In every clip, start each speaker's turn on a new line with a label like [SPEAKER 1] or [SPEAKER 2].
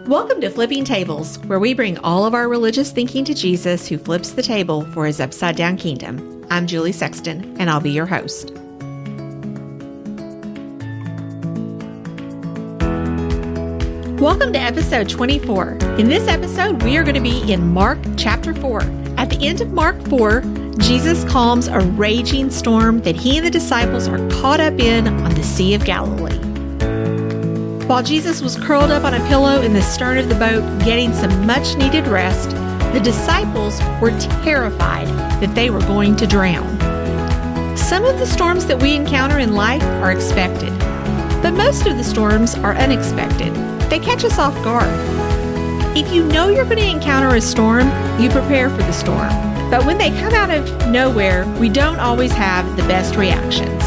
[SPEAKER 1] Welcome to Flipping Tables, where we bring all of our religious thinking to Jesus, who flips the table for his upside-down kingdom. I'm Julie Sexton, and I'll be your host. Welcome to episode 24. In this episode, we are going to be in Mark chapter 4. At the end of Mark 4, Jesus calms a raging storm that he and the disciples are caught up in on the Sea of Galilee. While Jesus was curled up on a pillow in the stern of the boat, getting some much-needed rest, the disciples were terrified that they were going to drown. Some of the storms that we encounter in life are expected, but most of the storms are unexpected. They catch us off guard. If you know you're going to encounter a storm, you prepare for the storm. But when they come out of nowhere, we don't always have the best reactions.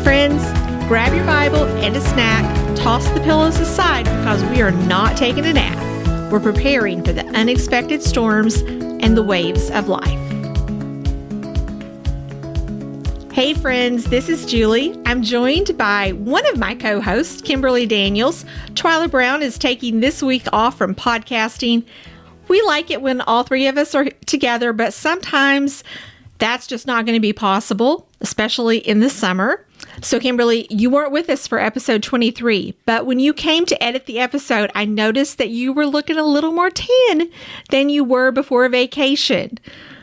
[SPEAKER 1] Friends, grab your Bible and a snack, toss the pillows aside because we are not taking a nap. We're preparing for the unexpected storms and the waves of life. Hey friends, this is Julie. I'm joined by one of my co-hosts, Kimberly Daniels. Twyla Brown is taking this week off from podcasting. We like it when all three of us are together, but sometimes that's just not going to be possible, especially in the summer. So Kimberly, you weren't with us for episode 23, but when you came to edit the episode, I noticed that you were looking a little more tan than you were before vacation.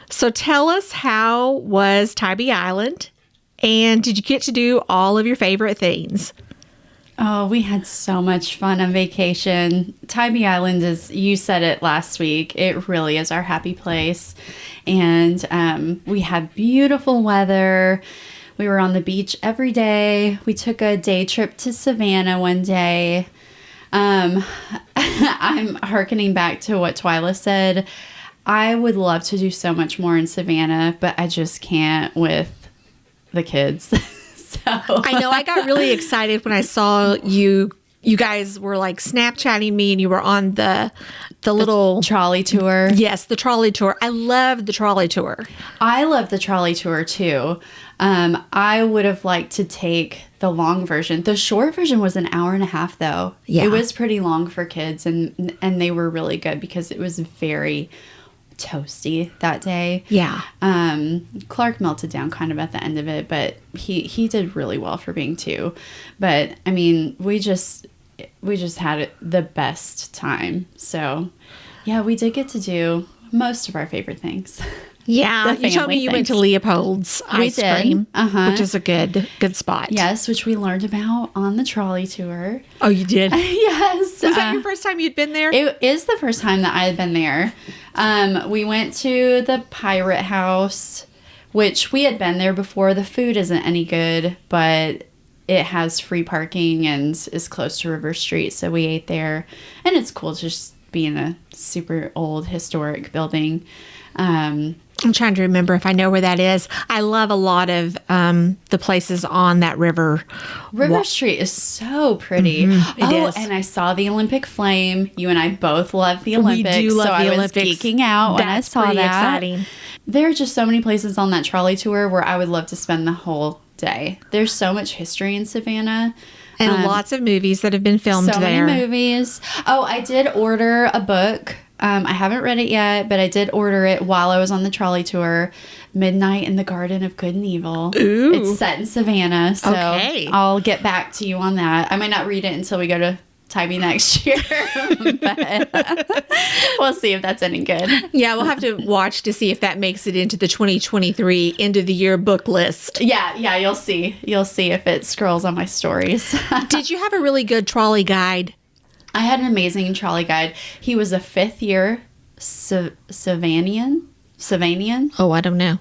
[SPEAKER 1] So tell us, how was Tybee Island? And did you get to do all of your favorite things?
[SPEAKER 2] Oh, we had so much fun on vacation. Tybee Island is, you said it last week, it really is our happy place. And we had beautiful weather. We were on the beach every day. We took a day trip to Savannah one day. I'm hearkening back to what Twyla said. I would love to do so much more in Savannah, but I just can't with the kids. So
[SPEAKER 1] I know I got really excited when I saw you guys were like Snapchatting me and you were on the little
[SPEAKER 2] trolley tour.
[SPEAKER 1] Yes, the trolley tour. I love the trolley tour.
[SPEAKER 2] I love the trolley tour too. I would have liked to take the long version. The short version was an hour and a half though. Yeah. It was pretty long for kids and they were really good because it was very toasty that day. Yeah. Clark melted down kind of at the end of it, but he did really well for being two. But I mean, we just had the best time. So yeah, we did get to do most of our favorite things.
[SPEAKER 1] Yeah, you told me you went to Leopold's ice cream, which is a good spot.
[SPEAKER 2] Yes, which we learned about on the trolley tour.
[SPEAKER 1] Oh, you did?
[SPEAKER 2] Yes.
[SPEAKER 1] Was that your first time you'd been there?
[SPEAKER 2] It is the first time that I had been there. We went to the Pirate House, which we had been there before. The food isn't any good, but it has free parking and is close to River Street, so we ate there. And it's cool to just be in a super old historic building.
[SPEAKER 1] I'm trying to remember if I know where that is. I love a lot of the places on that river.
[SPEAKER 2] River Street is so pretty.
[SPEAKER 1] Mm-hmm. It is.
[SPEAKER 2] And I saw the Olympic flame. You and I both love the Olympics.
[SPEAKER 1] We do love the Olympics.
[SPEAKER 2] I was geeking out when I saw that.
[SPEAKER 1] Exciting.
[SPEAKER 2] There are just so many places on that trolley tour where I would love to spend the whole day. There's so much history in Savannah.
[SPEAKER 1] And lots of movies that have been filmed there.
[SPEAKER 2] So many movies. Oh, I did order a book. I haven't read it yet, but I did order it while I was on the trolley tour. Midnight in the Garden of Good and Evil.
[SPEAKER 1] Ooh.
[SPEAKER 2] It's set in Savannah, so
[SPEAKER 1] okay.
[SPEAKER 2] I'll get back to you on that. I might not read it until we go to Tybee next year, but we'll see if that's any good.
[SPEAKER 1] Yeah, we'll have to watch to see if that makes it into the 2023 end of the year book list.
[SPEAKER 2] Yeah, you'll see. You'll see if it scrolls on my stories.
[SPEAKER 1] Did you have a really good trolley guide?
[SPEAKER 2] I had an amazing trolley guide. He was a fifth-year Savanian.
[SPEAKER 1] Oh, I don't know.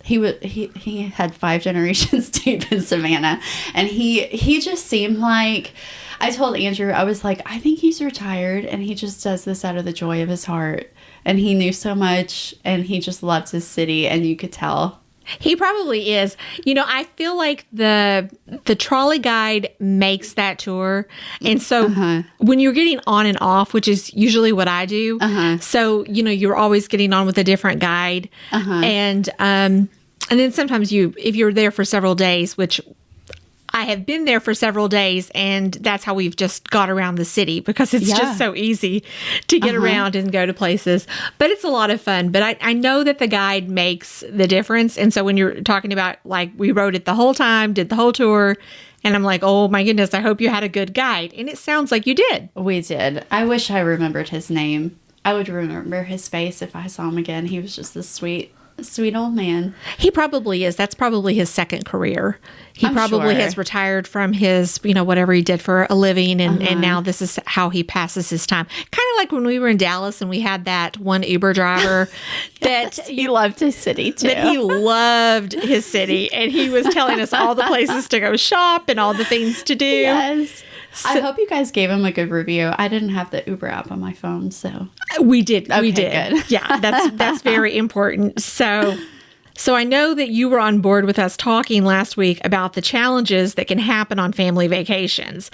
[SPEAKER 2] He had 5 generations deep in Savannah, and he just seemed like, I told Andrew, I was like, I think he's retired, and he just does this out of the joy of his heart, and he knew so much, and he just loved his city, and you could tell.
[SPEAKER 1] He probably is. You know, I feel like the trolley guide makes that tour. And so when you're getting on and off, which is usually what I do, so, you know, you're always getting on with a different guide. And then sometimes if you're there for several days, which I have been there for several days, and that's how we've just got around the city because it's just so easy to get around and go to places. But it's a lot of fun. But I know that the guide makes the difference. And so when you're talking about, like, we rode it the whole time, did the whole tour, and I'm like, oh my goodness, I hope you had a good guide. And it sounds like you did.
[SPEAKER 2] We did. I wish I remembered his name. I would remember his face if I saw him again. He was just this sweet old man.
[SPEAKER 1] He probably is. That's probably his second career. He
[SPEAKER 2] I'm
[SPEAKER 1] probably
[SPEAKER 2] sure.
[SPEAKER 1] has retired from his, whatever he did for a living. And now this is how he passes his time. Kind of like when we were in Dallas and we had that one Uber driver that
[SPEAKER 2] He loved his city too.
[SPEAKER 1] that he loved his city. And he was telling us all the places to go shop and all the things to do.
[SPEAKER 2] Yes. I hope you guys gave him a good review. I didn't have the Uber app on my phone, so.
[SPEAKER 1] We did.
[SPEAKER 2] Okay,
[SPEAKER 1] We did.
[SPEAKER 2] good.
[SPEAKER 1] Yeah, that's very important. So I know that you were on board with us talking last week about the challenges that can happen on family vacations.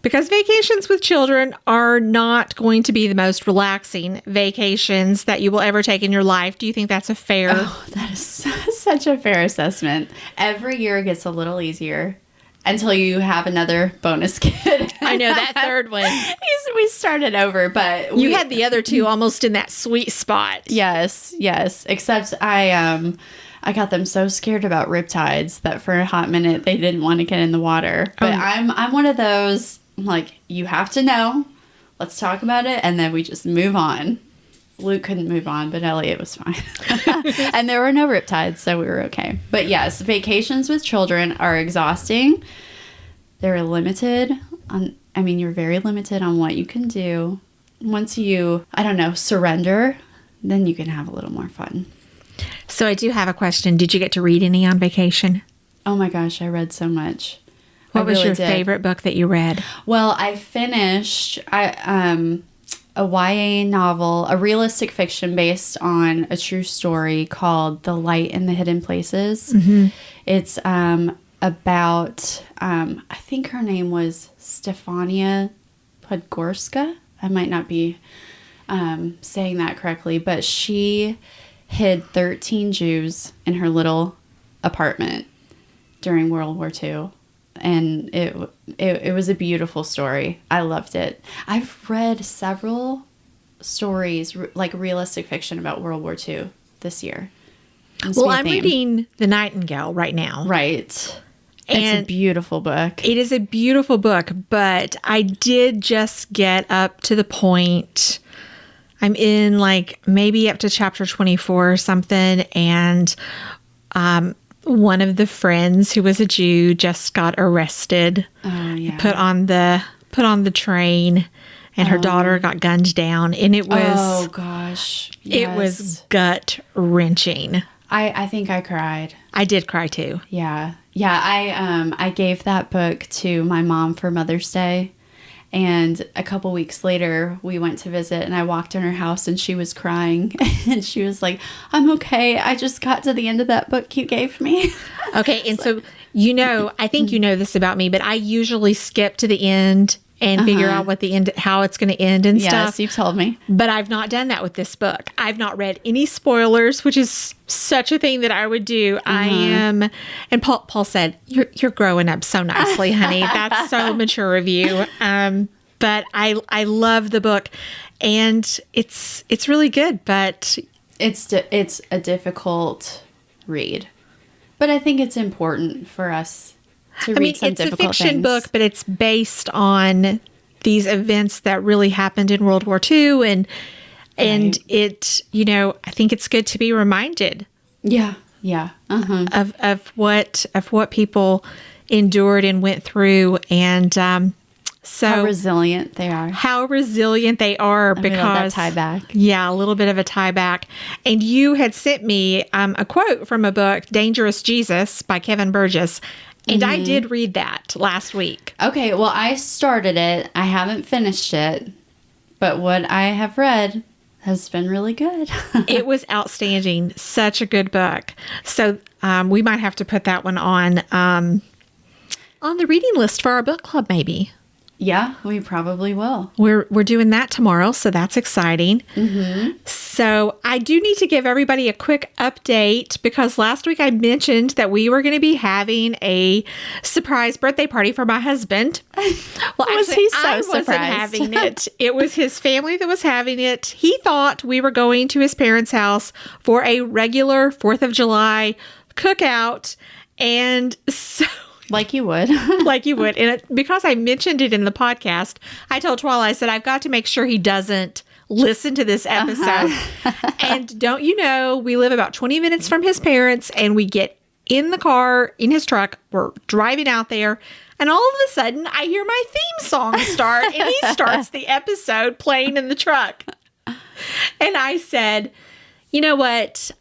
[SPEAKER 1] Because vacations with children are not going to be the most relaxing vacations that you will ever take in your life. Do you think that's a fair?
[SPEAKER 2] Oh, that is such a fair assessment. Every year gets a little easier. Until you have another bonus kid.
[SPEAKER 1] I know, that third one.
[SPEAKER 2] We started over, but
[SPEAKER 1] You had the other two almost in that sweet spot.
[SPEAKER 2] Yes. Except I got them so scared about riptides that for a hot minute they didn't want to get in the water. But I'm one of those, like, you have to know. Let's talk about it, and then we just move on. Luke couldn't move on, but Elliot was fine. And there were no riptides, so we were okay. But yes, vacations with children are exhausting. They're limited on, you're very limited on what you can do. Once you, surrender, then you can have a little more fun.
[SPEAKER 1] So I do have a question. Did you get to read any on vacation?
[SPEAKER 2] Oh my gosh, I read so much.
[SPEAKER 1] What was
[SPEAKER 2] really
[SPEAKER 1] your
[SPEAKER 2] did.
[SPEAKER 1] favorite book that you read?
[SPEAKER 2] Well, I finished a YA novel, a realistic fiction based on a true story called The Light in the Hidden Places. Mm-hmm. It's about, I think her name was Stefania Podgorska. I might not be saying that correctly, but she hid 13 Jews in her little apartment during World War II. And it was a beautiful story. I loved it. I've read several stories, like realistic fiction about World War II this year.
[SPEAKER 1] Well, I'm reading The Nightingale right now.
[SPEAKER 2] Right.
[SPEAKER 1] And
[SPEAKER 2] it's a beautiful book.
[SPEAKER 1] It is a beautiful book, but I did just get up to the point. I'm in like maybe up to chapter 24 or something, and one of the friends who was a Jew just got arrested.
[SPEAKER 2] Oh yeah.
[SPEAKER 1] Put on the train, and her daughter got gunned down, and it was
[SPEAKER 2] Oh gosh.
[SPEAKER 1] it was gut wrenching.
[SPEAKER 2] I think I cried.
[SPEAKER 1] I did cry too.
[SPEAKER 2] Yeah. I gave that book to my mom for Mother's Day. And a couple weeks later, we went to visit, and I walked in her house, and she was crying. And she was like, I'm okay. I just got to the end of that book you gave me.
[SPEAKER 1] Okay, and so, I think you know this about me, but I usually skip to the end and figure out how it's going to end and stuff.
[SPEAKER 2] Yes, you've told me.
[SPEAKER 1] But I've not done that with this book. I've not read any spoilers, which is such a thing that I would do. I am, and Paul said, "You're growing up so nicely, honey. That's so mature of you." But I love the book, and it's really good. But
[SPEAKER 2] It's a difficult read, but I think it's important for us to read some
[SPEAKER 1] it's a
[SPEAKER 2] difficult
[SPEAKER 1] fiction
[SPEAKER 2] things.
[SPEAKER 1] book, but it's based on these events that really happened in World War II, and it, I think it's good to be reminded.
[SPEAKER 2] Yeah.
[SPEAKER 1] Of what people endured and went through, and so
[SPEAKER 2] How resilient they are.
[SPEAKER 1] Because
[SPEAKER 2] tie back.
[SPEAKER 1] Yeah, a little bit of a tie back. And you had sent me a quote from a book, Dangerous Jesus by Kevin Burgess. And I did read that last week.
[SPEAKER 2] Okay, well, I started it. I haven't finished it, but what I have read has been really good.
[SPEAKER 1] It was outstanding. Such a good book. So we might have to put that one on the reading list for our book club, maybe.
[SPEAKER 2] Yeah, we probably will.
[SPEAKER 1] We're doing that tomorrow, so that's exciting. So I do need to give everybody a quick update because last week I mentioned that we were going to be having a surprise birthday party for my husband. Well, actually, I wasn't having it. It was his family that was having it. He thought we were going to his parents' house for a regular 4th of July cookout, and so...
[SPEAKER 2] Like you would.
[SPEAKER 1] Like you would. And because I mentioned it in the podcast, I told Twala, I said, I've got to make sure he doesn't listen to this episode. And don't you know, we live about 20 minutes from his parents, and we get in the car, in his truck, we're driving out there, and all of a sudden, I hear my theme song start, and he starts the episode playing in the truck. And I said, you know what?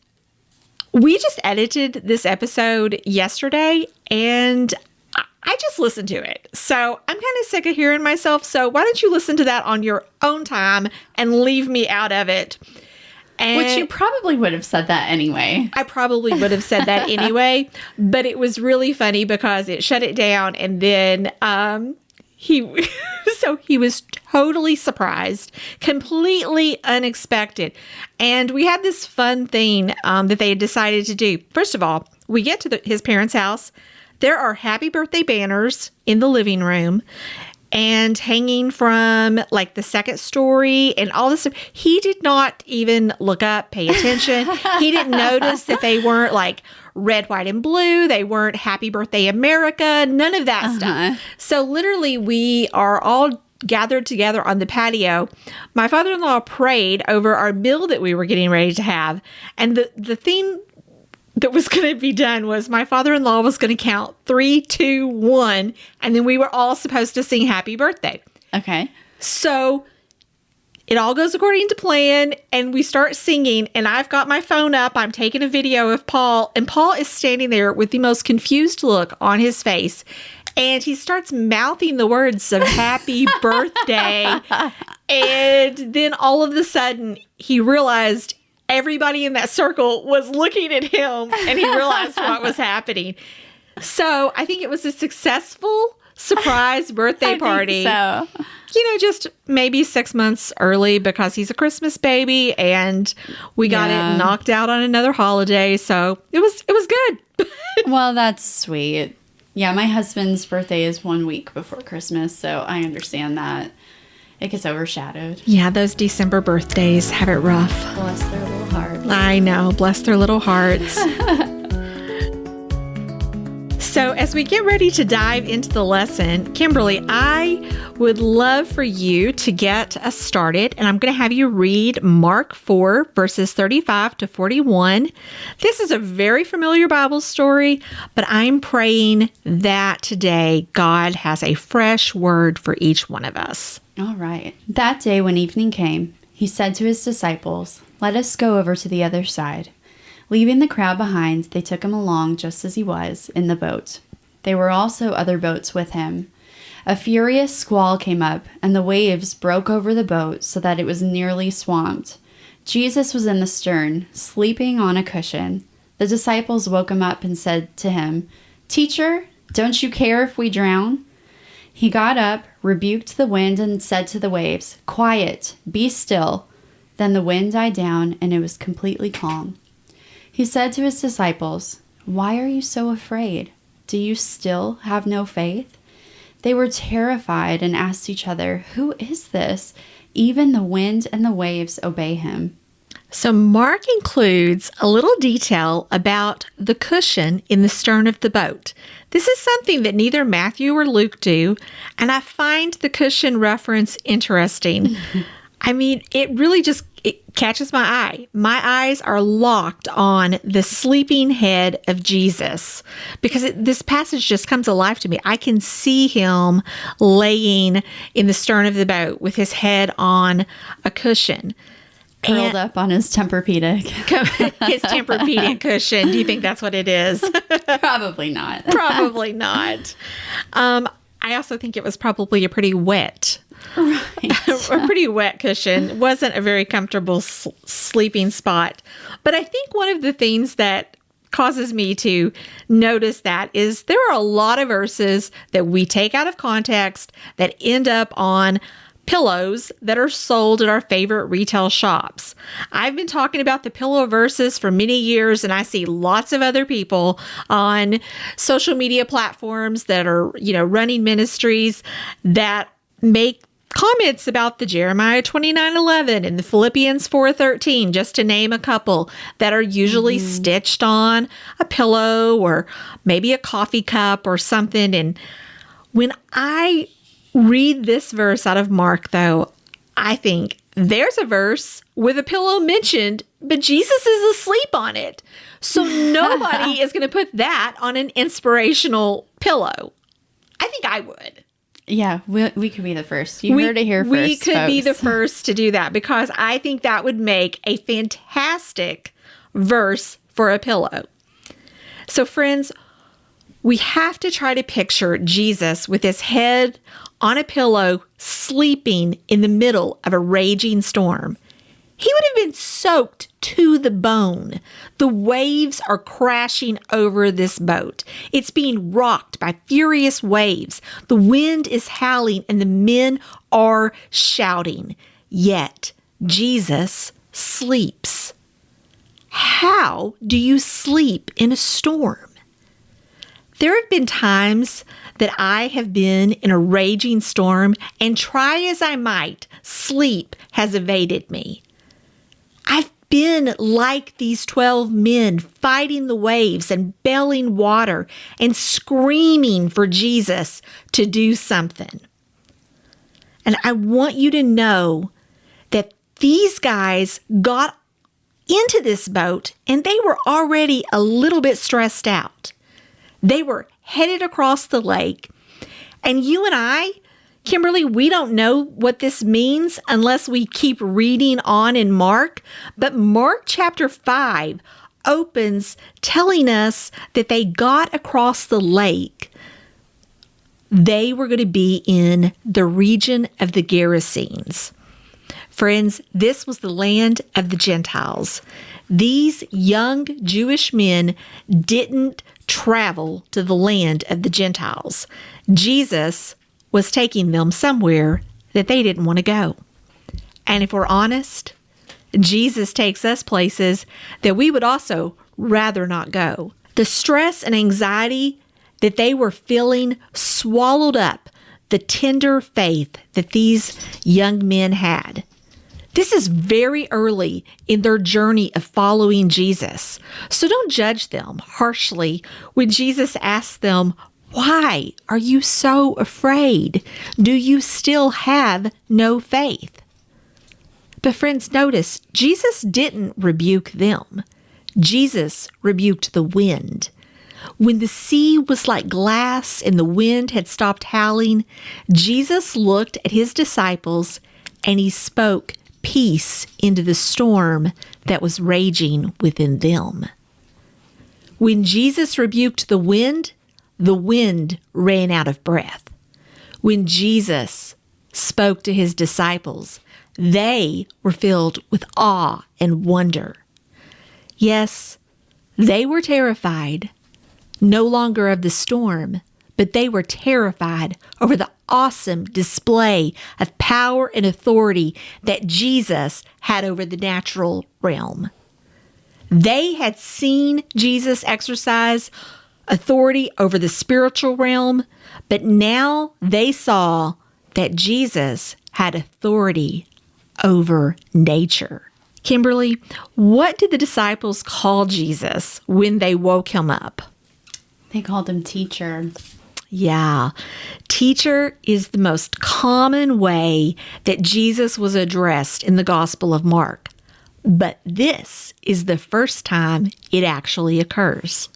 [SPEAKER 1] We just edited this episode yesterday, and I just listened to it. So I'm kind of sick of hearing myself. So why don't you listen to that on your own time and leave me out of it? And
[SPEAKER 2] which you probably would have said that anyway.
[SPEAKER 1] I probably would have said that anyway. But it was really funny because it shut it down, and then he was totally surprised, completely unexpected. And we had this fun thing that they had decided to do. First of all, we get to his parents' house. There are happy birthday banners in the living room and hanging from like the second story and all this stuff. He did not even look up, pay attention. He didn't notice that they weren't like red, white, and blue. They weren't Happy Birthday America, none of that stuff. So literally we are all gathered together on the patio. My father-in-law prayed over our meal that we were getting ready to have. And the thing that was going to be done was my father-in-law was going to count 3, 2, 1, and then we were all supposed to sing Happy Birthday.
[SPEAKER 2] Okay.
[SPEAKER 1] So it all goes according to plan, and we start singing, and I've got my phone up. I'm taking a video of Paul, and Paul is standing there with the most confused look on his face, and he starts mouthing the words of Happy Birthday, and then all of a sudden, he realized everybody in that circle was looking at him, and he realized what was happening. So I think it was a successful surprise birthday party.
[SPEAKER 2] I think so.
[SPEAKER 1] You know, just maybe 6 months early because he's a Christmas baby, and we got it knocked out on another holiday. So it was good.
[SPEAKER 2] Well, that's sweet. Yeah, my husband's birthday is 1 week before Christmas, so I understand that. It gets overshadowed.
[SPEAKER 1] Yeah, those December birthdays have it rough.
[SPEAKER 2] Bless their little hearts.
[SPEAKER 1] I know. Bless their little hearts. So as we get ready to dive into the lesson, Kimberly, I would love for you to get us started, and I'm going to have you read Mark 4, verses 35 to 41. This is a very familiar Bible story, but I'm praying that today God has a fresh word for each one of us.
[SPEAKER 2] All right. That day when evening came, he said to his disciples, "Let us go over to the other side." Leaving the crowd behind, they took him along just as he was, in the boat. There were also other boats with him. A furious squall came up, and the waves broke over the boat so that it was nearly swamped. Jesus was in the stern, sleeping on a cushion. The disciples woke him up and said to him, "Teacher, don't you care if we drown?" He got up, rebuked the wind, and said to the waves, "Quiet, be still." Then the wind died down, and it was completely calm. He said to his disciples, "Why are you so afraid? Do you still have no faith?" They were terrified and asked each other, "Who is this? Even the wind and the waves obey him."
[SPEAKER 1] So Mark includes a little detail about the cushion in the stern of the boat. This is something that neither Matthew or Luke do, and I find the cushion reference interesting. I mean, it really just catches my eye. My eyes are locked on the sleeping head of Jesus because this passage just comes alive to me. I can see him laying in the stern of the boat with his head on a cushion.
[SPEAKER 2] Curled up on his Tempur-Pedic.
[SPEAKER 1] His Tempur-Pedic cushion. Do you think that's what it is?
[SPEAKER 2] Probably not.
[SPEAKER 1] Probably not. I also think it was probably a pretty wet a pretty wet cushion. It wasn't a very comfortable sleeping spot. But I think one of the things that causes me to notice that is there are a lot of verses that we take out of context that end up on pillows that are sold at our favorite retail shops. I've been talking about the pillow verses for many years, and I see lots of other people on social media platforms that are, running ministries that make comments about the Jeremiah 29:11 and the Philippians 4:13, just to name a couple, that are usually stitched on a pillow or maybe a coffee cup or something. And when I read this verse out of Mark, though, I think there's a verse with a pillow mentioned, but Jesus is asleep on it. So nobody is going to put that on an inspirational pillow. I think I would.
[SPEAKER 2] Yeah, we could be the first. You heard it here first,
[SPEAKER 1] We could be the
[SPEAKER 2] folks.
[SPEAKER 1] first to do that because I think that would make a fantastic verse for a pillow. So friends, we have to try to picture Jesus with his head on a pillow, sleeping in the middle of a raging storm. He would have been soaked to the bone. The waves are crashing over this boat. It's being rocked by furious waves. The wind is howling and the men are shouting. Yet Jesus sleeps. How do you sleep in a storm? There have been times that I have been in a raging storm, and try as I might, sleep has evaded me. I've been like these 12 men fighting the waves and belling water and screaming for Jesus to do something. And I want you to know that these guys got into this boat and they were already a little bit stressed out. They were headed across the lake. And you and I, Kimberly, we don't know what this means unless we keep reading on in Mark. But Mark chapter 5 opens telling us that they got across the lake. They were going to be in the region of the Gerasenes. Friends, this was the land of the Gentiles. These young Jewish men didn't travel to the land of the Gentiles. Jesus was taking them somewhere that they didn't want to go. And if we're honest, Jesus takes us places that we would also rather not go. The stress and anxiety that they were feeling swallowed up the tender faith that these young men had. This is very early in their journey of following Jesus. So don't judge them harshly when Jesus asks them, "Why are you so afraid? Do you still have no faith?" But friends, notice, Jesus didn't rebuke them. Jesus rebuked the wind. When the sea was like glass and the wind had stopped howling, Jesus looked at his disciples and he spoke peace into the storm that was raging within them. When Jesus rebuked the wind ran out of breath. When Jesus spoke to his disciples, they were filled with awe and wonder. Yes, they were terrified, no longer of the storm, but they were terrified over the awesome display of power and authority that Jesus had over the natural realm. They had seen Jesus exercise authority over the spiritual realm, but now they saw that Jesus had authority over nature. Kimberly, what did the disciples call Jesus when they woke him up?
[SPEAKER 2] They called him teacher.
[SPEAKER 1] Yeah. Teacher is the most common way that Jesus was addressed in the Gospel of Mark. But this is the first time it actually occurs.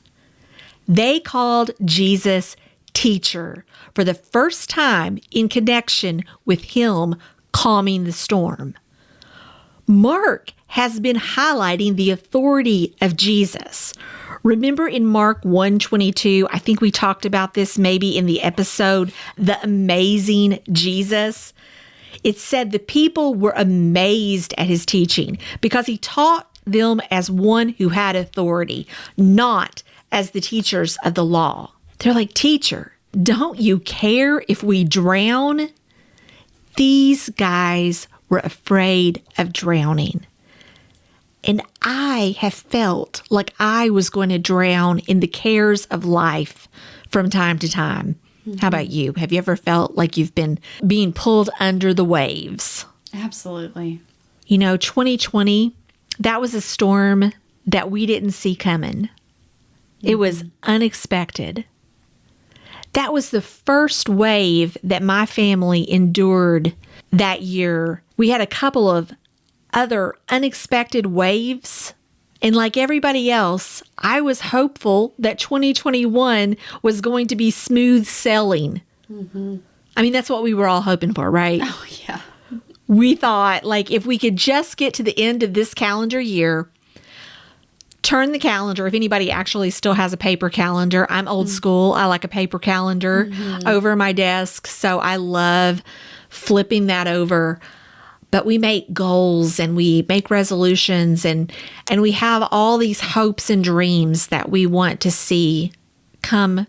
[SPEAKER 1] They called Jesus teacher for the first time in connection with him calming the storm. Mark has been highlighting the authority of Jesus. Remember in Mark 1:22, I think we talked about this maybe in the episode, The Amazing Jesus. It said the people were amazed at his teaching because he taught them as one who had authority, not as the teachers of the law. They're like, "Teacher, don't you care if we drown?" These guys were afraid of drowning. And I have felt like I was going to drown in the cares of life from time to time. Mm-hmm. How about you? Have you ever felt like you've been being pulled under the waves?
[SPEAKER 2] Absolutely.
[SPEAKER 1] 2020, that was a storm that we didn't see coming. Mm-hmm. It was unexpected. That was the first wave that my family endured that year. We had a couple of other unexpected waves. And like everybody else, I was hopeful that 2021 was going to be smooth sailing. Mm-hmm. I mean, that's what we were all hoping for, right?
[SPEAKER 2] Oh, yeah.
[SPEAKER 1] We thought, like, if we could just get to the end of this calendar year, turn the calendar. If anybody actually still has a paper calendar, I'm old school. I like a paper calendar over my desk. So I love flipping that over. But we make goals and we make resolutions and we have all these hopes and dreams that we want to see come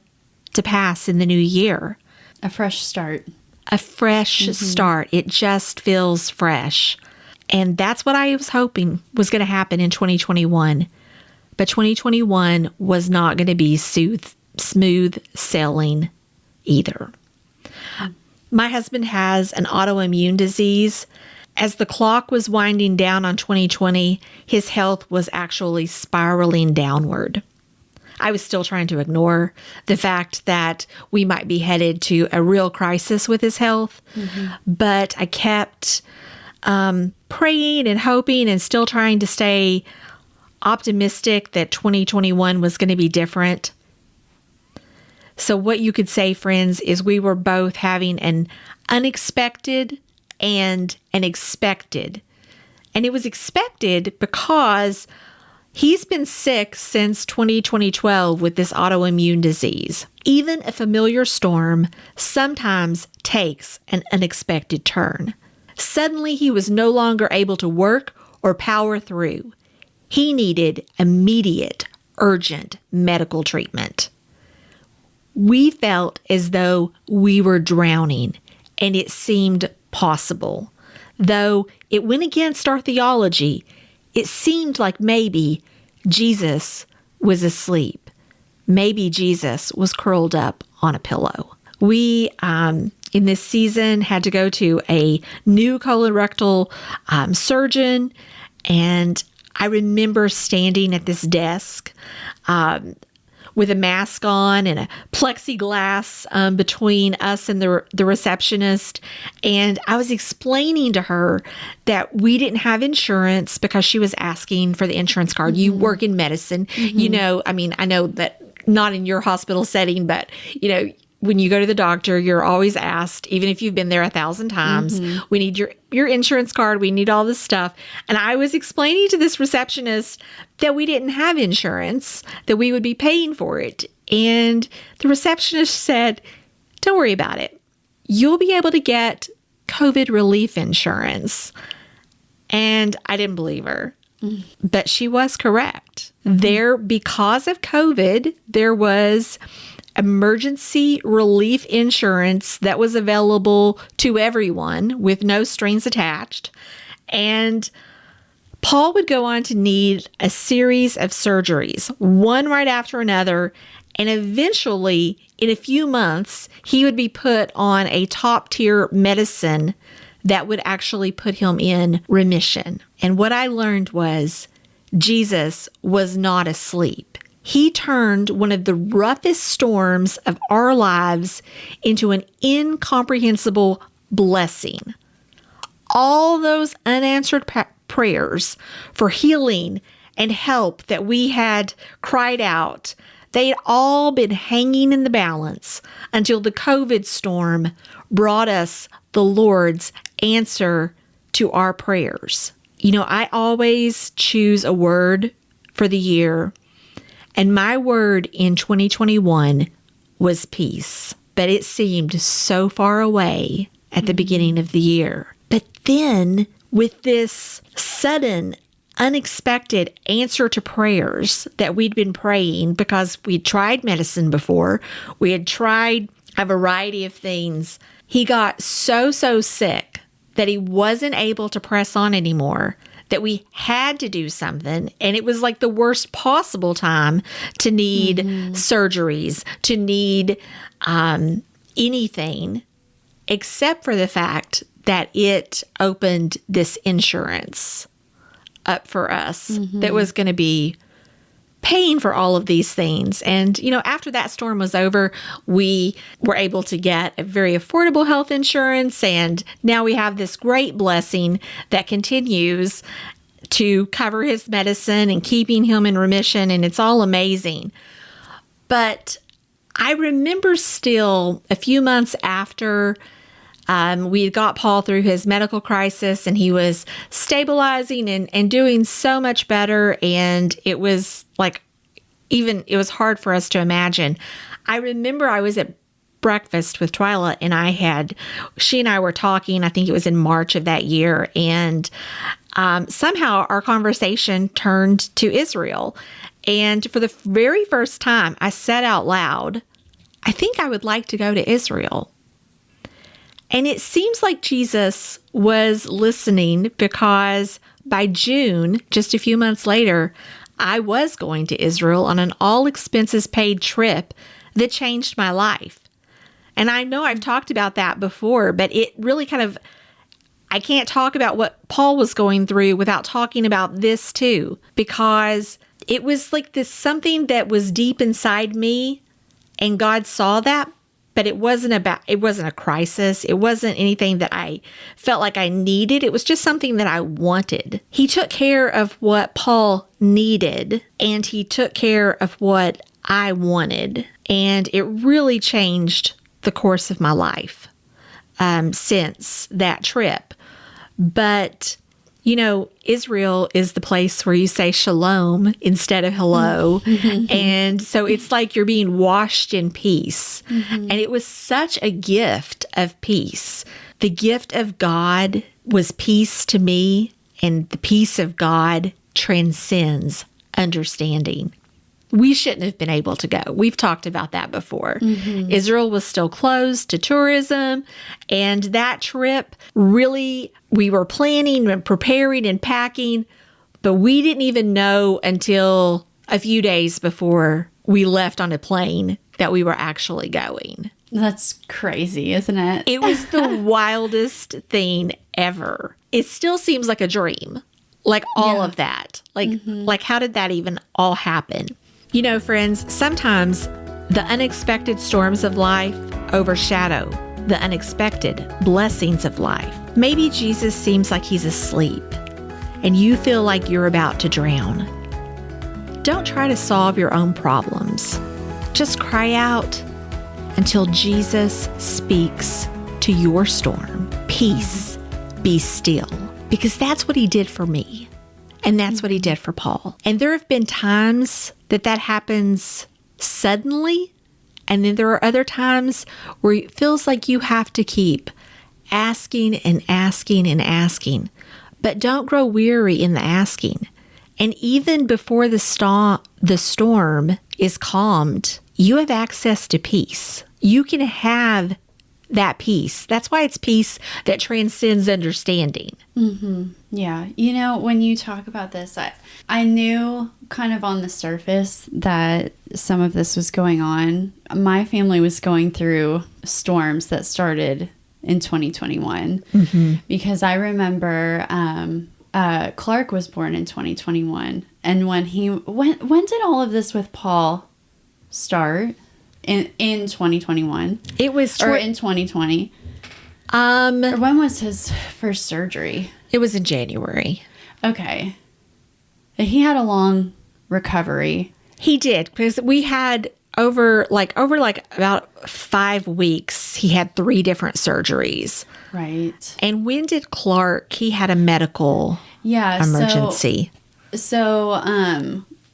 [SPEAKER 1] to pass in the new year.
[SPEAKER 2] A fresh start.
[SPEAKER 1] A fresh start. It just feels fresh. And that's what I was hoping was going to happen in 2021. But 2021 was not going to be smooth sailing either. My husband has an autoimmune disease. As the clock was winding down on 2020, his health was actually spiraling downward. I was still trying to ignore the fact that we might be headed to a real crisis with his health, but I kept praying and hoping and still trying to stay optimistic that 2021 was going to be different. So what you could say, friends, is we were both having an unexpected and an expected. And it was expected because he's been sick since 2012 with this autoimmune disease. Even a familiar storm sometimes takes an unexpected turn. Suddenly, he was no longer able to work or power through. He needed immediate, urgent medical treatment. We felt as though we were drowning, and it seemed possible. Though it went against our theology, it seemed like maybe Jesus was asleep. Maybe Jesus was curled up on a pillow. We, in this season, had to go to a new colorectal surgeon, and I remember standing at this desk with a mask on and a plexiglass between us and the receptionist. And I was explaining to her that we didn't have insurance because she was asking for the insurance card. You work in medicine. I know that not in your hospital setting, but, when you go to the doctor, you're always asked, even if you've been there 1,000 times, we need your insurance card. We need all this stuff. And I was explaining to this receptionist that we didn't have insurance, that we would be paying for it. And the receptionist said, "Don't worry about it. You'll be able to get COVID relief insurance." And I didn't believe her. But she was correct. Because of COVID, there was emergency relief insurance that was available to everyone with no strings attached. And Paul would go on to need a series of surgeries, one right after another. And eventually, in a few months, he would be put on a top-tier medicine that would actually put him in remission. And what I learned was Jesus was not asleep. He turned one of the roughest storms of our lives into an incomprehensible blessing. All those unanswered prayers for healing and help that we had cried out, they had all been hanging in the balance until the COVID storm brought us the Lord's answer to our prayers. I always choose a word for the year. And my word in 2021 was peace. But it seemed so far away at the beginning of the year. But then, with this sudden, unexpected answer to prayers that we'd been praying because we'd tried medicine before. We had tried a variety of things. He got so sick that he wasn't able to press on anymore, that we had to do something. And it was like the worst possible time to need surgeries, to need anything, except for the fact that it opened this insurance up for us that was going to be paying for all of these things. And, after that storm was over, we were able to get a very affordable health insurance. And now we have this great blessing that continues to cover his medicine and keeping him in remission. And it's all amazing. But I remember still a few months after we got Paul through his medical crisis, and he was stabilizing and doing so much better. And it was it was hard for us to imagine. I remember I was at breakfast with Twyla, and she and I were talking, I think it was in March of that year. And somehow our conversation turned to Israel. And for the very first time, I said out loud, I think I would like to go to Israel. And it seems like Jesus was listening, because by June, just a few months later, I was going to Israel on an all expenses paid trip that changed my life. And I know I've talked about that before, but it really I can't talk about what Paul was going through without talking about this too, because it was like this something that was deep inside me, and God saw that. But it wasn't a crisis. It wasn't anything that I felt like I needed. It was just something that I wanted. He took care of what Paul needed, and he took care of what I wanted. And it really changed the course of my life since that trip. But, Israel is the place where you say shalom instead of hello. And so it's like you're being washed in peace. And it was such a gift of peace. The gift of God was peace to me, and the peace of God transcends understanding. We shouldn't have been able to go. We've talked about that before. Israel was still closed to tourism. And that trip, really, we were planning and preparing and packing, but we didn't even know until a few days before we left on a plane that we were actually going.
[SPEAKER 2] That's crazy, isn't it?
[SPEAKER 1] It was the wildest thing ever. It still seems like a dream, like all of that. Like how did that even all happen? Friends, sometimes the unexpected storms of life overshadow the unexpected blessings of life. Maybe Jesus seems like he's asleep, and you feel like you're about to drown. Don't try to solve your own problems. Just cry out until Jesus speaks to your storm. Peace, be still. Because that's what he did for me. And that's what he did for Paul. And there have been times that happens suddenly. And then there are other times where it feels like you have to keep asking and asking and asking. But don't grow weary in the asking. And even before the storm is calmed, you have access to peace. You can have that peace. That's why it's peace that transcends understanding.
[SPEAKER 2] Yeah. When you talk about this, I knew kind of on the surface that some of this was going on. My family was going through storms that started in 2021 because I remember Clark was born in 2021. And when did all of this with Paul start? In 2021.
[SPEAKER 1] It was
[SPEAKER 2] or in 2020. Or when was his first surgery?
[SPEAKER 1] It was in January.
[SPEAKER 2] Okay. He had a long recovery.
[SPEAKER 1] He did, because we had over about 5 weeks, he had 3 different surgeries.
[SPEAKER 2] Right.
[SPEAKER 1] And when did Clark, he had a medical emergency.
[SPEAKER 2] So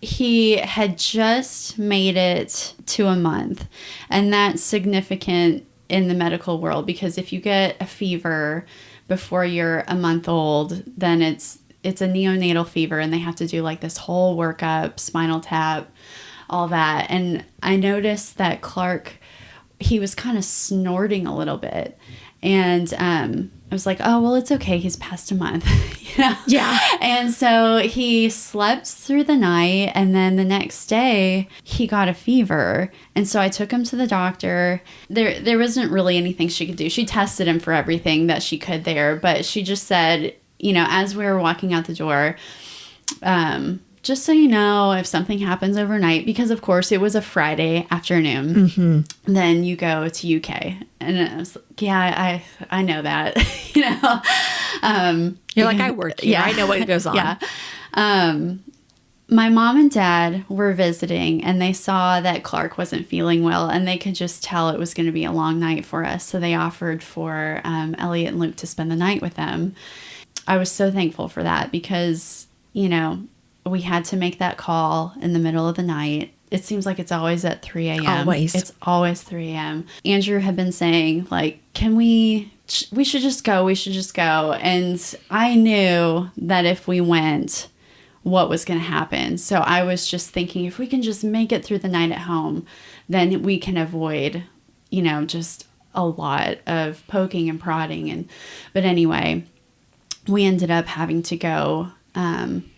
[SPEAKER 2] he had just made it to a month, and that's significant in the medical world because if you get a fever before you're a month old, then it's a neonatal fever, and they have to do like this whole workup, spinal tap, all that. And I noticed that Clark, he was kind of snorting a little bit. And I was like, oh, well, it's okay. He's past a month.
[SPEAKER 1] Yeah.
[SPEAKER 2] And so he slept through the night. And then the next day, he got a fever. And so I took him to the doctor. There wasn't really anything she could do. She tested him for everything that she could there. But she just said, as we were walking out the door, just so you know, if something happens overnight, because of course it was a Friday afternoon, then you go to UK. And I was like, yeah, I know that,
[SPEAKER 1] You're like, I work here.
[SPEAKER 2] Yeah.
[SPEAKER 1] I know what goes on.
[SPEAKER 2] Yeah. My mom and dad were visiting, and they saw that Clark wasn't feeling well, and they could just tell it was going to be a long night for us. So they offered for Elliot and Luke to spend the night with them. I was so thankful for that because, we had to make that call in the middle of the night. It seems like it's always at 3 a.m.
[SPEAKER 1] Always.
[SPEAKER 2] It's always 3 a.m. Andrew had been saying, like, we should just go. We should just go. And I knew that if we went, what was going to happen. So I was just thinking, if we can just make it through the night at home, then we can avoid, just a lot of poking and prodding. But anyway, we ended up having to go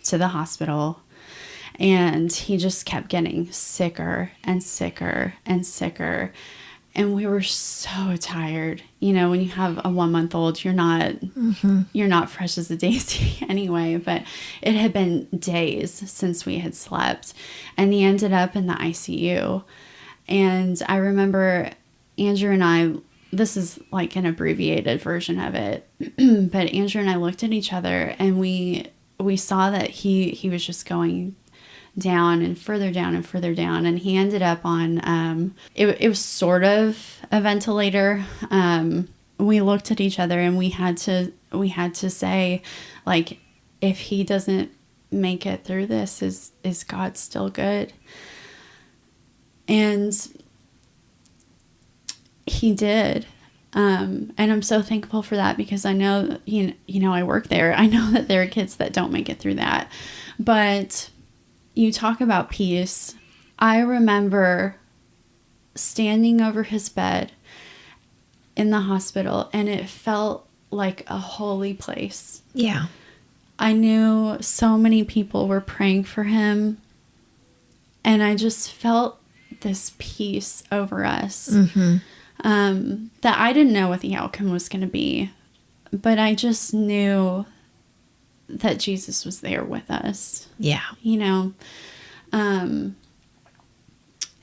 [SPEAKER 2] to the hospital, and he just kept getting sicker and sicker and sicker. And we were so tired. When you have a 1-month-old, you're not fresh as a daisy anyway, but it had been days since we had slept, and he ended up in the ICU. And I remember Andrew and I, this is like an abbreviated version of it, but Andrew and I looked at each other, and we saw that he was just going down and further down and further down, and he ended up on it was sort of a ventilator. We looked at each other, and we had to say, like, if he doesn't make it through this, is God still good? And he did. And I'm so thankful for that, because I know, I work there. I know that there are kids that don't make it through that. But you talk about peace. I remember standing over his bed in the hospital, and it felt like a holy place.
[SPEAKER 1] Yeah.
[SPEAKER 2] I knew so many people were praying for him, and I just felt this peace over us. That I didn't know what the outcome was going to be, but I just knew that Jesus was there with us. Yeah. And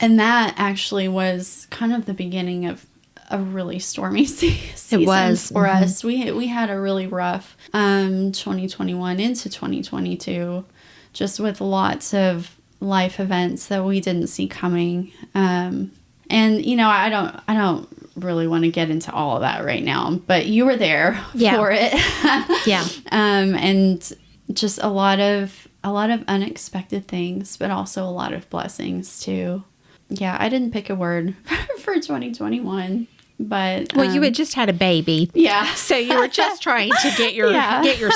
[SPEAKER 2] that actually was kind of the beginning of a really stormy season for us. We had a really rough 2021 into 2022, just with lots of life events that we didn't see coming. And I don't really want to get into all of that right now, but you were there for it.
[SPEAKER 1] Yeah.
[SPEAKER 2] And just a lot of unexpected things, but also a lot of blessings too. Yeah, I didn't pick a word for 2021, but
[SPEAKER 1] you had just had a baby.
[SPEAKER 2] Yeah.
[SPEAKER 1] So you were just trying to get your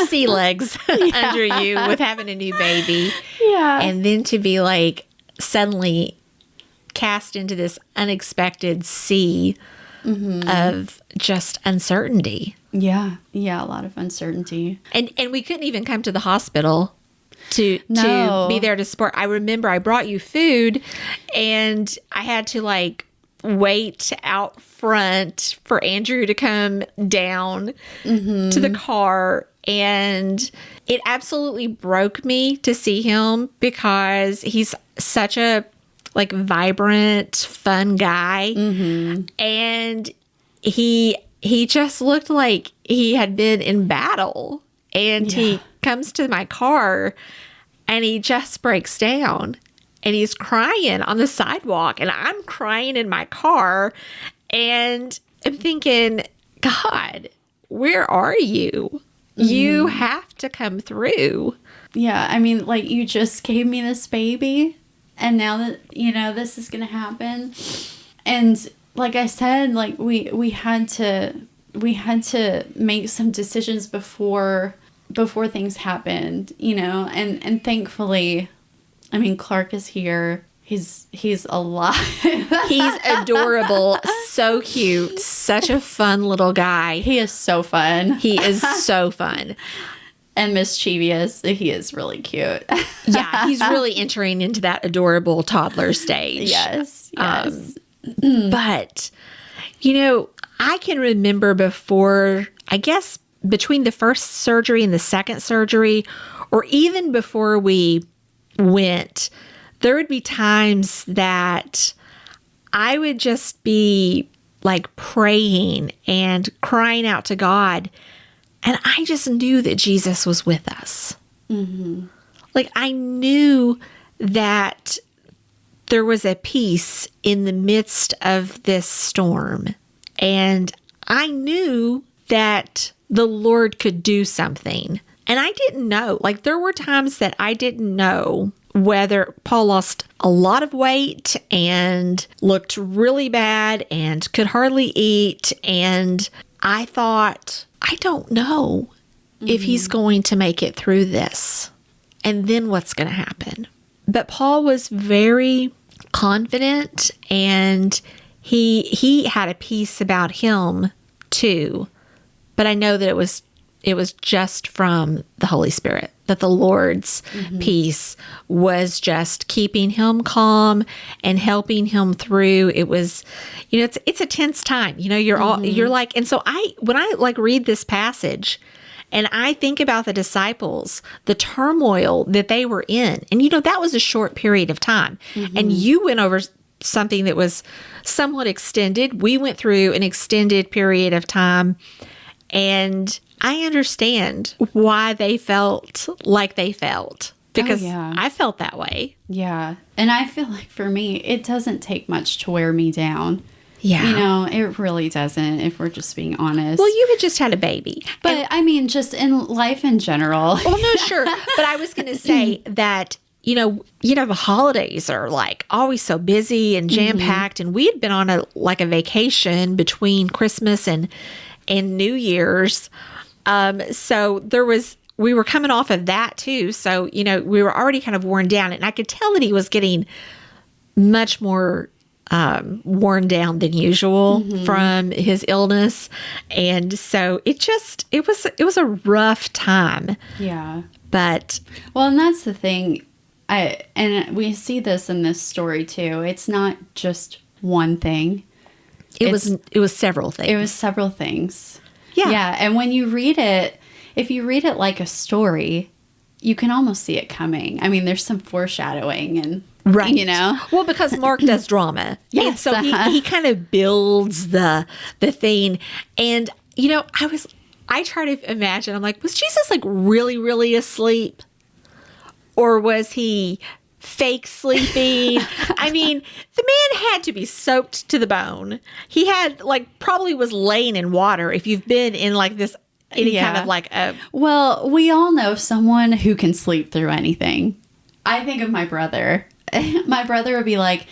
[SPEAKER 1] sea legs under you with having a new baby.
[SPEAKER 2] Yeah.
[SPEAKER 1] And then to be like suddenly cast into this unexpected sea of just uncertainty.
[SPEAKER 2] Yeah. Yeah, a lot of uncertainty.
[SPEAKER 1] And we couldn't even come to the hospital to be there to support. I remember I brought you food, and I had to like wait out front for Andrew to come down to the car, and it absolutely broke me to see him, because he's such a like vibrant, fun guy. And he just looked like he had been in battle. And he comes to my car, and he just breaks down, and he's crying on the sidewalk, and I'm crying in my car, and I'm thinking, God, where are you? You have to come through.
[SPEAKER 2] Yeah, I mean, like, you just gave me this baby, and now that, this is going to happen. And like I said, like, we had to make some decisions before before things happened, you know, and thankfully, I mean, Clark is here. He's alive.
[SPEAKER 1] He's adorable, so cute, such a fun little guy.
[SPEAKER 2] He is so fun.
[SPEAKER 1] He is so fun.
[SPEAKER 2] And mischievous. He is really cute.
[SPEAKER 1] Yeah, he's really entering into that adorable toddler stage.
[SPEAKER 2] Yes.
[SPEAKER 1] But, you know, I can remember before, I guess, between the first surgery and the second surgery, or even before we went, there would be times that I would just be like praying and crying out to God. And I just knew that Jesus was with us. Mm-hmm. Like I knew that there was a peace in the midst of this storm. And I knew that the Lord could do something. And I didn't know. Like there were times that I didn't know whether Paul lost a lot of weight and looked really bad and could hardly eat. And I thought, I don't know if he's going to make it through this. And then what's going to happen? But Paul was very confident, and he had a peace about him too. But I know that it was just from the Holy Spirit, that the Lord's peace was just keeping him calm and helping him through. It was, you know, it's a tense time. You know, you're like, and so when I like read this passage and I think about the disciples, the turmoil that they were in, and you know, that was a short period of time. And you went over something that was somewhat extended. We went through an extended period of time, and I understand why they felt like they felt, because I felt that way.
[SPEAKER 2] Yeah. And I feel like for me, it doesn't take much to wear me down.
[SPEAKER 1] Yeah.
[SPEAKER 2] You know, it really doesn't, if we're just being honest.
[SPEAKER 1] Well, you had just had a baby.
[SPEAKER 2] But I mean, just in life in general.
[SPEAKER 1] Well, no, sure. But I was going to say that, you know, the holidays are like always so busy and jam-packed. And we had been on a vacation between Christmas and New Year's. So we were coming off of that too. So, you know, we were already kind of worn down, and I could tell that he was getting much more worn down than usual from his illness. And so it was a rough time.
[SPEAKER 2] Yeah.
[SPEAKER 1] But
[SPEAKER 2] well, and that's the thing. And we see this in this story too. It's not just one thing.
[SPEAKER 1] It was several things.
[SPEAKER 2] It was several things.
[SPEAKER 1] Yeah.
[SPEAKER 2] Yeah. And when you read it, if you read it like a story, you can almost see it coming. I mean, there's some foreshadowing and,
[SPEAKER 1] right.
[SPEAKER 2] You know?
[SPEAKER 1] Well, because Mark does drama.
[SPEAKER 2] Yes.
[SPEAKER 1] And so he kind of builds the thing. And, you know, I try to imagine, I'm like, was Jesus like really, really asleep? Or was he fake sleeping? I mean, the man had to be soaked to the bone. He had probably was laying in water. If you've been in this, any kind of a...
[SPEAKER 2] Well, we all know someone who can sleep through anything. I think of my brother. My brother would be like,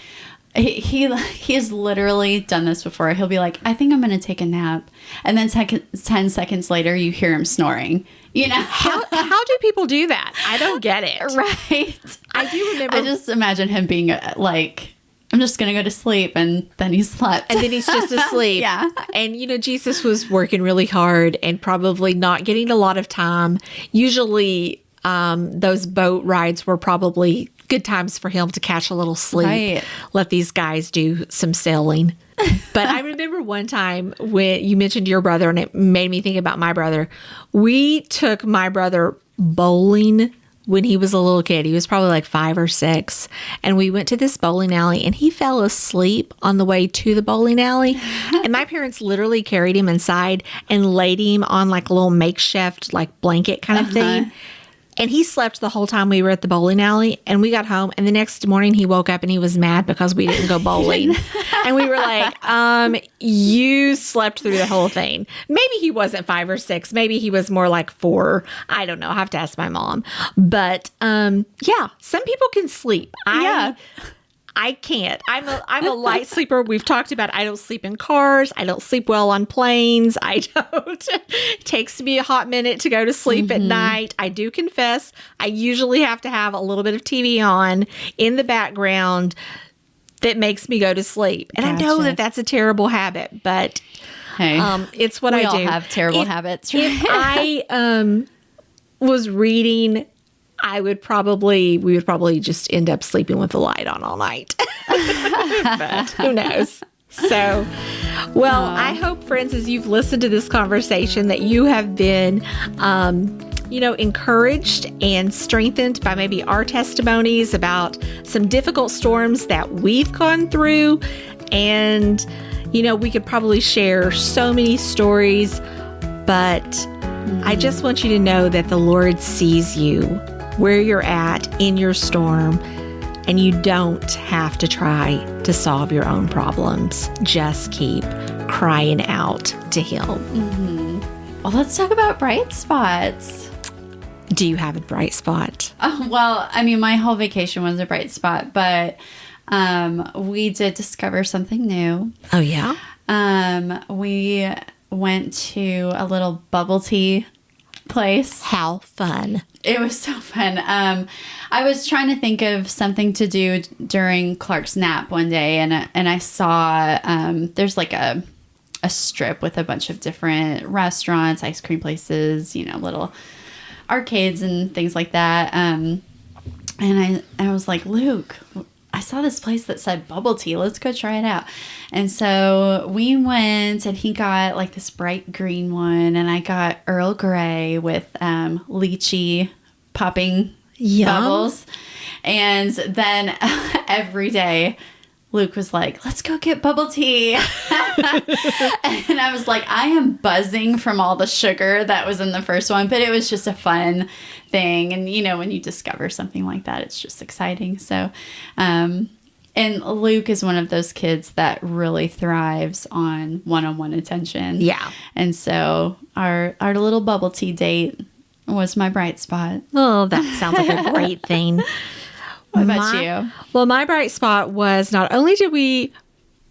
[SPEAKER 2] he has literally done this before. He'll be like, I think I'm going to take a nap. And then 10 seconds later, you hear him snoring. You know?
[SPEAKER 1] How do people do that? I don't get it.
[SPEAKER 2] Right.
[SPEAKER 1] I do remember.
[SPEAKER 2] I just imagine him being like, I'm just going to go to sleep. And then he slept.
[SPEAKER 1] And then he's just asleep.
[SPEAKER 2] Yeah.
[SPEAKER 1] And, you know, Jesus was working really hard and probably not getting a lot of time. Usually those boat rides were probably good times for him to catch a little sleep.
[SPEAKER 2] Right.
[SPEAKER 1] Let these guys do some sailing. But I remember one time when you mentioned your brother, and it made me think about my brother. We took my brother bowling when he was a little kid. He was probably 5 or 6. And we went to this bowling alley, and he fell asleep on the way to the bowling alley. And my parents literally carried him inside and laid him on a little makeshift blanket kind of thing. And he slept the whole time we were at the bowling alley. And we got home, and the next morning he woke up and he was mad because we didn't go bowling. And we were like, you slept through the whole thing. Maybe he wasn't 5 or 6. Maybe he was more like 4. I don't know. I have to ask my mom. But yeah, some people can sleep. I can't. I'm a light sleeper. We've talked about I don't sleep in cars. I don't sleep well on planes. I don't. It takes me a hot minute to go to sleep at night. I do confess I usually have to have a little bit of TV on in the background that makes me go to sleep. And I know that that's a terrible habit, but
[SPEAKER 2] hey,
[SPEAKER 1] it's what I do.
[SPEAKER 2] We all have terrible habits. Right?
[SPEAKER 1] If I was reading, we would probably just end up sleeping with the light on all night. But who knows? So, well, I hope, friends, as you've listened to this conversation, that you have been, encouraged and strengthened by maybe our testimonies about some difficult storms that we've gone through. And, we could probably share so many stories, but I just want you to know that the Lord sees you where you're at in your storm, and you don't have to try to solve your own problems. Just keep crying out to Him.
[SPEAKER 2] Mm-hmm. Well, let's talk about bright spots.
[SPEAKER 1] Do you have a bright spot?
[SPEAKER 2] Well, I mean, my whole vacation was a bright spot, but we did discover something new.
[SPEAKER 1] Oh, yeah?
[SPEAKER 2] We went to a little bubble tea place.
[SPEAKER 1] How fun.
[SPEAKER 2] It was so fun. I was trying to think of something to do during Clark's nap one day, and I saw there's like a strip with a bunch of different restaurants, ice cream places, little arcades and things like that. And I was like, Luke, I saw this place that said bubble tea. Let's go try it out. And so we went, and he got like this bright green one, and I got Earl Grey with lychee popping bubbles. And then every day, Luke was like, let's go get bubble tea. And I was like, I am buzzing from all the sugar that was in the first one, but it was just a fun thing. And, when you discover something like that, it's just exciting. So, and Luke is one of those kids that really thrives on one-on-one attention.
[SPEAKER 1] Yeah.
[SPEAKER 2] And so our little bubble tea date was my bright spot.
[SPEAKER 1] Oh, that sounds like a great thing.
[SPEAKER 2] What about you?
[SPEAKER 1] Well, my bright spot was not only did we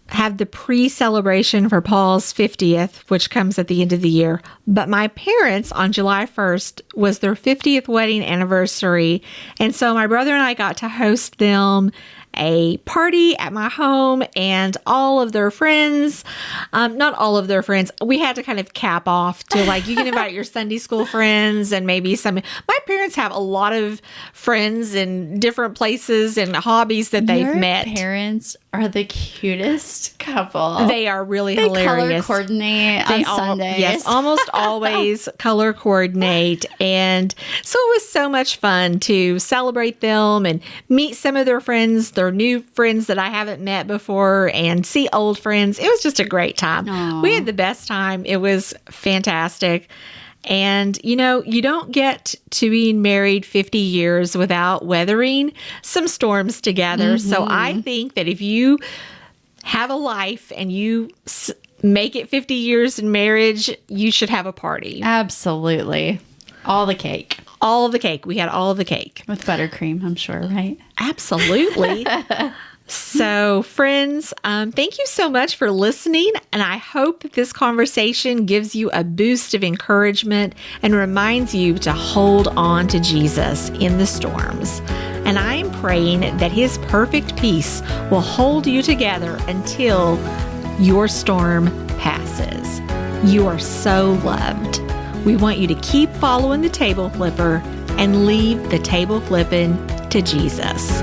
[SPEAKER 1] have the pre-celebration for Paul's 50th, which comes at the end of the year, but my parents on July 1st was their 50th wedding anniversary. And so my brother and I got to host them a party at my home, and all of their friends, not all of their friends, we had to kind of cap off to like, you can invite your Sunday school friends and maybe some. My parents have a lot of friends in different places and hobbies that they've met.
[SPEAKER 2] Your parents are the cutest couple.
[SPEAKER 1] They are really hilarious.
[SPEAKER 2] Color coordinate on Sundays.
[SPEAKER 1] Yes, almost always color coordinate. And so it was so much fun to celebrate them and meet some of their friends, their new friends that I haven't met before, and see old friends. It was just a great time.
[SPEAKER 2] Aww.
[SPEAKER 1] We had the best time. It was fantastic. And, you don't get to being married 50 years without weathering some storms together. Mm-hmm. So I think that if you have a life and you make it 50 years in marriage, you should have a party.
[SPEAKER 2] Absolutely. All the cake.
[SPEAKER 1] All of the cake. We had all of the cake.
[SPEAKER 2] With buttercream, I'm sure, right?
[SPEAKER 1] Absolutely. So, friends, thank you so much for listening. And I hope that this conversation gives you a boost of encouragement and reminds you to hold on to Jesus in the storms. And I am praying that His perfect peace will hold you together until your storm passes. You are so loved. We want you to keep following the table flipper and leave the table flipping to Jesus.